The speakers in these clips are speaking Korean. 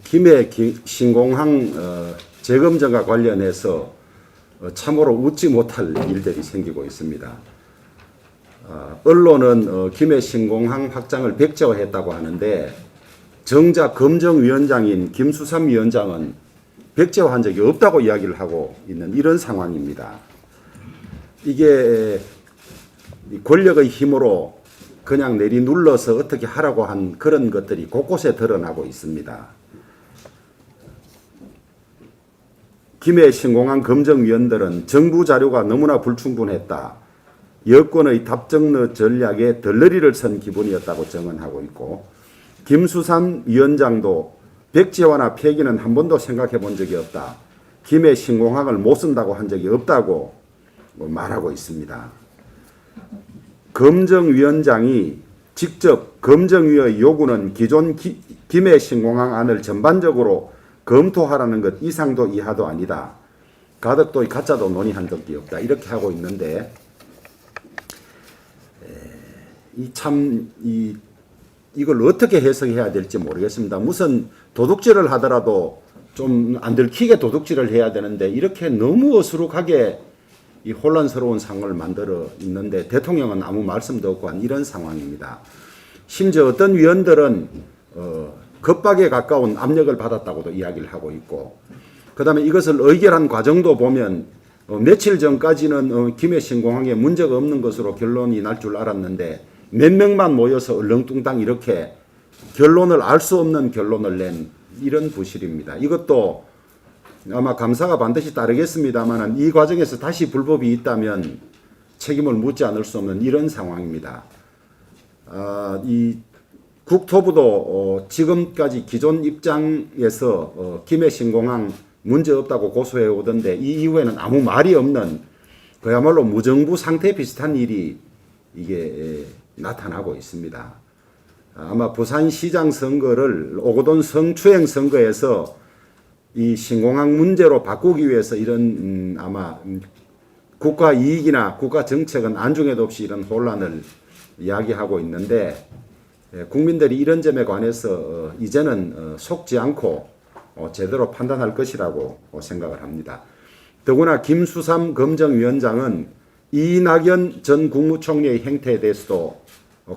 김해 신공항 재검증과 관련해서 참으로 웃지 못할 일들이 생기고 있습니다. 언론은 김해 신공항 확장을 백제화했다고 하는데 정작 검증위원장인 김수삼 위원장은 백제화한 적이 없다고 이야기를 하고 있는 이런 상황입니다. 이게 권력의 힘으로 그냥 내리눌러서 어떻게 하라고 한 그런 것들이 곳곳에 드러나고 있습니다. 김해 신공항 검증위원들은 정부 자료가 너무나 불충분했다. 여권의 답정너 전략에 덜러리를 선 기분이었다고 증언하고 있고, 김수삼 위원장도 백제화나 폐기는 한 번도 생각해 본 적이 없다. 김해 신공항을 못 쓴다고 한 적이 없다고 말하고 있습니다. 검증위원장이 직접 검증위의 요구는 기존 김해 신공항 안을 전반적으로 검토하라는 것 이상도 이하도 아니다. 가덕도 가짜도 논의한 적이 없다. 이렇게 하고 있는데 이걸 어떻게 해석해야 될지 모르겠습니다. 무슨 도둑질을 하더라도 좀 안 들키게 도둑질을 해야 되는데 이렇게 너무 어수룩하게 이 혼란스러운 상황을 만들어 있는데 대통령은 아무 말씀도 없고 한 이런 상황입니다. 심지어 어떤 위원들은 겁박에 가까운 압력을 받았다고도 이야기를 하고 있고, 그 다음에 이것을 의결한 과정도 보면 며칠 전까지는 김해 신공항에 문제가 없는 것으로 결론이 날 줄 알았는데 몇 명만 모여서 얼렁뚱땅 이렇게 결론을 알 수 없는 결론을 낸 이런 부실입니다. 이것도 아마 감사가 반드시 따르겠습니다만 이 과정에서 다시 불법이 있다면 책임을 묻지 않을 수 없는 이런 상황입니다. 이 국토부도 지금까지 기존 입장에서 김해 신공항 문제 없다고 고소해 오던데 이 이후에는 아무 말이 없는 그야말로 무정부 상태 비슷한 일이 이게 나타나고 있습니다. 아마 부산시장 선거를 오거돈 성추행 선거에서 이 신공항 문제로 바꾸기 위해서 이런 아마 국가 이익이나 국가 정책은 안중에도 없이 이런 혼란을 이야기하고 있는데 국민들이 이런 점에 관해서 이제는 속지 않고 제대로 판단할 것이라고 생각을 합니다. 더구나 김수삼 검증위원장은 이낙연 전 국무총리의 행태에 대해서도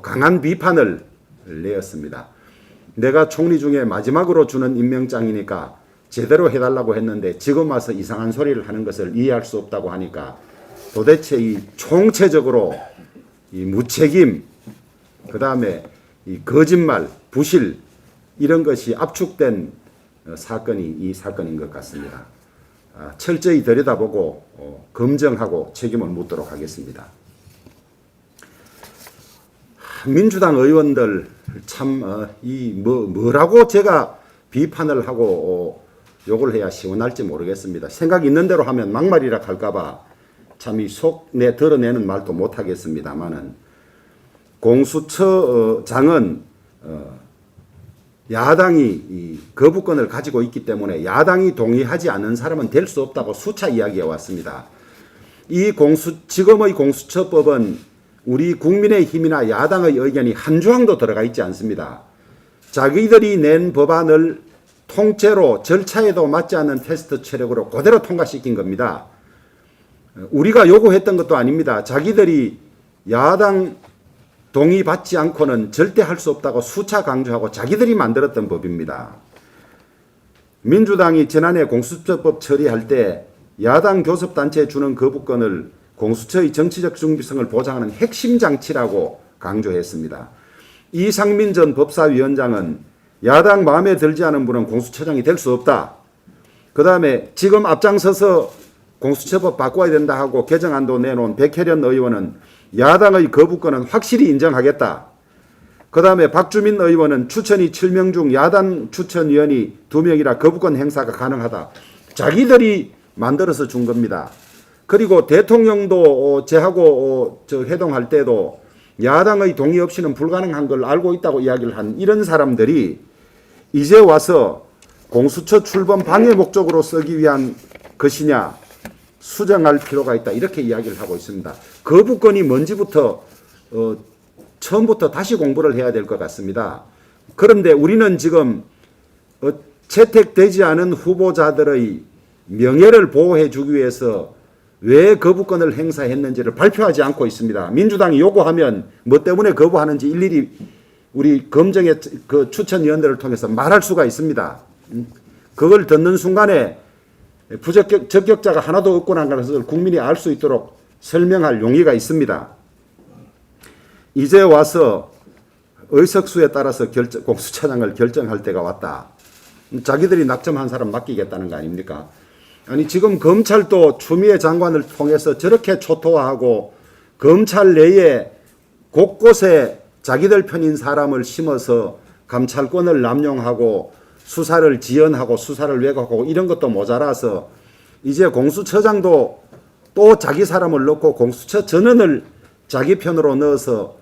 강한 비판을 내었습니다. 내가 총리 중에 마지막으로 주는 임명장이니까 제대로 해달라고 했는데 지금 와서 이상한 소리를 하는 것을 이해할 수 없다고 하니까 도대체 이 총체적으로 이 무책임, 그 다음에 이 거짓말, 부실 이런 것이 압축된 사건이 이 사건인 것 같습니다. 철저히 들여다보고 검증하고 책임을 묻도록 하겠습니다. 민주당 의원들 참 뭐라고 제가 비판을 하고 욕을 해야 시원할지 모르겠습니다. 생각 있는 대로 하면 막말이라 할까봐 참 이 속내 드러내는 말도 못하겠습니다만은 공수처장은 야당이 이 거부권을 가지고 있기 때문에 야당이 동의하지 않는 사람은 될 수 없다고 수차 이야기해 왔습니다. 이 지금의 공수처법은 우리 국민의힘이나 야당의 의견이 한 조항도 들어가 있지 않습니다. 자기들이 낸 법안을 통째로 절차에도 맞지 않는 테스트 체력으로 그대로 통과시킨 겁니다. 우리가 요구했던 것도 아닙니다. 자기들이 야당 동의받지 않고는 절대 할 수 없다고 수차 강조하고 자기들이 만들었던 법입니다. 민주당이 지난해 공수처법 처리할 때 야당 교섭단체에 주는 거부권을 공수처의 정치적 중립성을 보장하는 핵심 장치라고 강조했습니다. 이상민 전 법사위원장은 야당 마음에 들지 않은 분은 공수처장이 될 수 없다. 그 다음에 지금 앞장서서 공수처법 바꿔야 된다 하고 개정안도 내놓은 백혜련 의원은 야당의 거부권은 확실히 인정하겠다. 그 다음에 박주민 의원은 추천이 7명 중 야당 추천위원이 2명이라 거부권 행사가 가능하다. 자기들이 만들어서 준 겁니다. 그리고 대통령도 제하고 회동할 때도 야당의 동의 없이는 불가능한 걸 알고 있다고 이야기를 한 이런 사람들이 이제 와서 공수처 출범 방해 목적으로 쓰기 위한 것이냐 수정할 필요가 있다 이렇게 이야기를 하고 있습니다. 거부권이 뭔지부터 처음부터 다시 공부를 해야 될 것 같습니다. 그런데 우리는 지금 채택되지 않은 후보자들의 명예를 보호해 주기 위해서 왜 거부권을 행사했는지를 발표하지 않고 있습니다. 민주당이 요구하면 뭐 때문에 거부하는지 일일이 우리 검증의 그 추천위원들을 통해서 말할 수가 있습니다. 그걸 듣는 순간에 적격자가 하나도 없구나 하는 것을 국민이 알 수 있도록 설명할 용의가 있습니다. 이제 와서 의석수에 따라서 공수처장을 결정할 때가 왔다. 자기들이 낙점한 사람 맡기겠다는 거 아닙니까? 아니 지금 검찰도 추미애 장관을 통해서 저렇게 초토화하고 검찰 내에 곳곳에 자기들 편인 사람을 심어서 감찰권을 남용하고 수사를 지연하고 수사를 왜곡하고 이런 것도 모자라서 이제 공수처장도 또 자기 사람을 넣고 공수처 전원을 자기 편으로 넣어서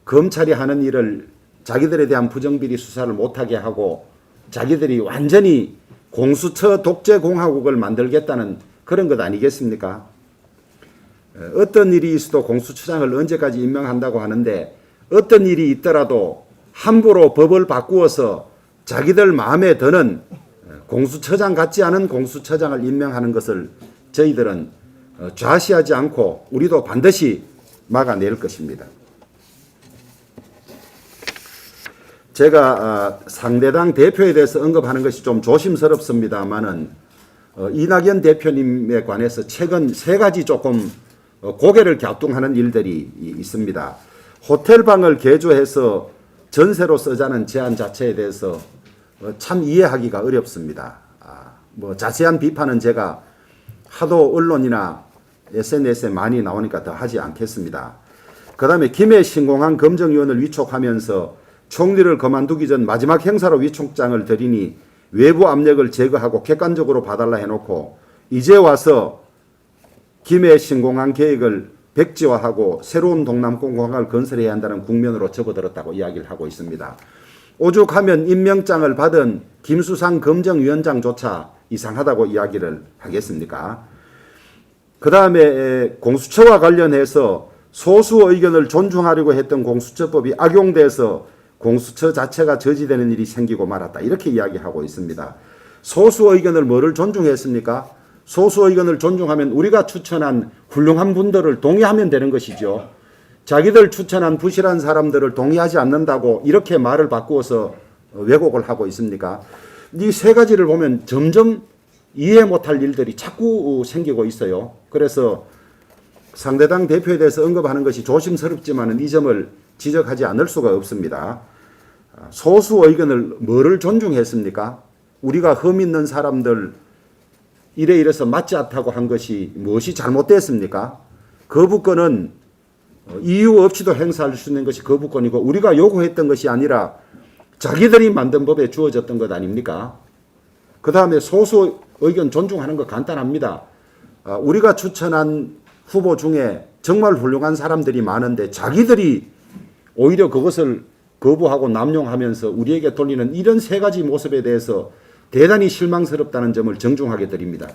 검찰이 하는 일을 자기들에 대한 부정비리 수사를 못하게 하고 자기들이 완전히 공수처 독재공화국을 만들겠다는 그런 것 아니겠습니까? 어떤 일이 있어도 공수처장을 언제까지 임명한다고 하는데 어떤 일이 있더라도 함부로 법을 바꾸어서 자기들 마음에 드는 공수처장 같지 않은 공수처장을 임명하는 것을 저희들은 좌시하지 않고 우리도 반드시 막아낼 것입니다. 제가 상대당 대표에 대해서 언급하는 것이 좀 조심스럽습니다만은 이낙연 대표님에 관해서 최근 세 가지 조금 고개를 갸우뚱하는 일들이 있습니다. 호텔방을 개조해서 전세로 쓰자는 제안 자체에 대해서 참 이해하기가 어렵습니다. 뭐 자세한 비판은 제가 하도 언론이나 SNS에 많이 나오니까 더 하지 않겠습니다. 그 다음에 김해 신공항 검증위원을 위촉하면서 총리를 그만두기 전 마지막 행사로 위촉장을 드리니 외부 압력을 제거하고 객관적으로 봐달라 해놓고 이제 와서 김해 신공항 계획을 백지화하고 새로운 동남공항을 건설해야 한다는 국면으로 접어들었다고 이야기를 하고 있습니다. 오죽하면 임명장을 받은 김수상 검증위원장조차 이상하다고 이야기를 하겠습니까? 그 다음에 공수처와 관련해서 소수 의견을 존중하려고 했던 공수처법이 악용돼서 공수처 자체가 저지되는 일이 생기고 말았다. 이렇게 이야기하고 있습니다. 소수 의견을 뭐를 존중했습니까? 소수 의견을 존중하면 우리가 추천한 훌륭한 분들을 동의하면 되는 것이죠. 자기들 추천한 부실한 사람들을 동의하지 않는다고 이렇게 말을 바꾸어서 왜곡을 하고 있습니까? 이 세 가지를 보면 점점 이해 못할 일들이 자꾸 생기고 있어요. 그래서 상대당 대표에 대해서 언급하는 것이 조심스럽지만 이 점을 지적하지 않을 수가 없습니다. 소수 의견을 뭐를 존중했습니까? 우리가 흠 있는 사람들 이래서 맞지 않다고 한 것이 무엇이 잘못됐습니까? 거부권은 이유 없이도 행사할 수 있는 것이 거부권이고 우리가 요구했던 것이 아니라 자기들이 만든 법에 주어졌던 것 아닙니까? 그 다음에 소수 의견 존중하는 거 간단합니다. 우리가 추천한 후보 중에 정말 훌륭한 사람들이 많은데 자기들이 오히려 그것을 거부하고 남용하면서 우리에게 돌리는 이런 세 가지 모습에 대해서 대단히 실망스럽다는 점을 정중하게 드립니다.